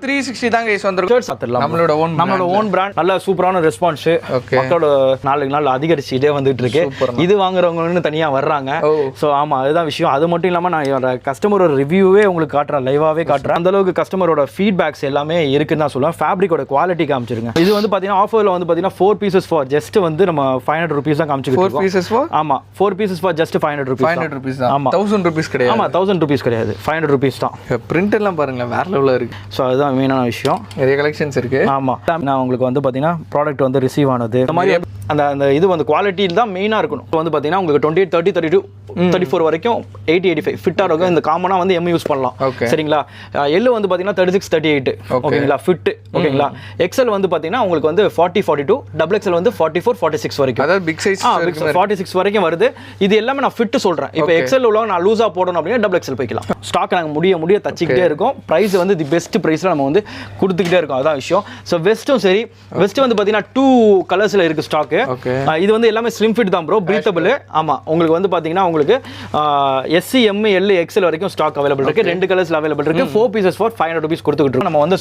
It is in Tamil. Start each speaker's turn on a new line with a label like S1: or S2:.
S1: 360 தான் கைஸ் வந்திருக்கு. நம்மளோட
S2: ஓன் பிராண்ட் நல்ல சூப்பரான ரெஸ்பான்ஸ் மக்களோட நாளுக்கு நாள் அதிகரிச்சுட்டே வந்துட்டு இருக்கு. இது வாங்குறவங்கன்னு தனியா வர்றாங்க. ஸோ ஆமா அதுதான் விஷயம். அது மட்டும் இல்லாம நான் என்னோட கஸ்டமரோட ரிவ்யூவே உங்களுக்கு காட்டுறேன், லைவாவே காட்டுறேன். அந்த அளவுக்கு கஸ்டமரோட ஃபீட்பேக்ஸ் எல்லாமே இருக்குன்னு தான் சொல்லுவேன். ஃபேப்ரிக்கோட குவாலிட்டி காமிச்சிருங்க. இது வந்து பாத்தீங்கன்னா ஆஃபர்ல வந்து பாத்தீங்கன்னா 4 பீசஸ் ஃபார் ஜஸ்ட் வந்து நம்ம 500 rupees தான் காமிச்சிட்டு இருக்கோம்.
S1: 4 pieces for
S2: ஆமா 4 pieces for just 500 rupees.
S1: 500 rupees தான்.
S2: ஆமா
S1: 1000 rupees கிடையாது.
S2: ஆமா 1000 rupees கிடையாது, 500 rupees தான்.
S1: பிரிண்ட் எல்லாம் பாருங்க வேற லெவல்ல இருக்கு.
S2: ஸோ அதுதான் மெயினான விஷயம்.
S1: நிறைய கலெக்ஷன்ஸ் இருக்கு.
S2: ஆமா நான் உங்களுக்கு வந்து பாத்தீங்கன்னா ப்ராடக்ட் வந்து ரிசீவ் ஆனது இந்த மாதிரி அந்த இது வந்து குவாலிட்டியில் தான் மெயினாக இருக்கணும். இப்போ வந்து பார்த்தீங்கன்னா உங்களுக்கு 28, 30, 32, 34 வரைக்கும் 80, 85 ஃபிட்டாக இருக்கும். இந்த காமனாக வந்து எம் யூஸ் பண்ணலாம். சரிங்களா? எல்லு வந்து பார்த்தீங்கன்னா 36, 38 ஓகேங்களா ஃபிட்டு ஓகேங்களா. எக்ஸல் வந்து பார்த்தீங்கன்னா உங்களுக்கு வந்து 40, 42, டபுள் எக்ஸல் வந்து 44, 46 வரைக்கும்.
S1: அதாவது பிக் சைஸ்
S2: 46 வரைக்கும் வருது. இது எல்லாமே நான் ஃபிட்டு சொல்கிறேன். இப்போ எக்ஸல் உள்ளவங்க நான் லூஸாக போடணும் அப்படின்னா டபுள் எக்ஸல் போய்க்கலாம். ஸ்டாக் நாங்கள் முடிய தச்சிக்கிட்டே இருக்கும். ப்ரைஸ் வந்து தி பெஸ்ட் ப்ரைஸில் நம்ம வந்து கொடுத்துக்கிட்டே இருக்கோம். அதான் விஷயம். ஸோ வெஸ்ட்டும் சரி, வெஸ்ட் வந்து பார்த்தீங்கன்னா 2 கலர்ஸில் இருக்குது ஸ்டாக்கு. இது வந்து எல்லாமே ஸ்லிம் ஃபிட் தான் ப்ரோ, பிரீத்தபிள். ஆமா உங்களுக்கு வந்து பாத்தீங்கன்னா உங்களுக்கு SC, M, L, XL வரைக்கும் ஸ்டாக் அவைலபிள் இருக்கு. 2 கலர்ஸ்ல அவைலபிள் இருக்கு. 4 pieces for 500 rupees கொடுத்துக்கிட்டு இருக்கோம். நம்ம வந்து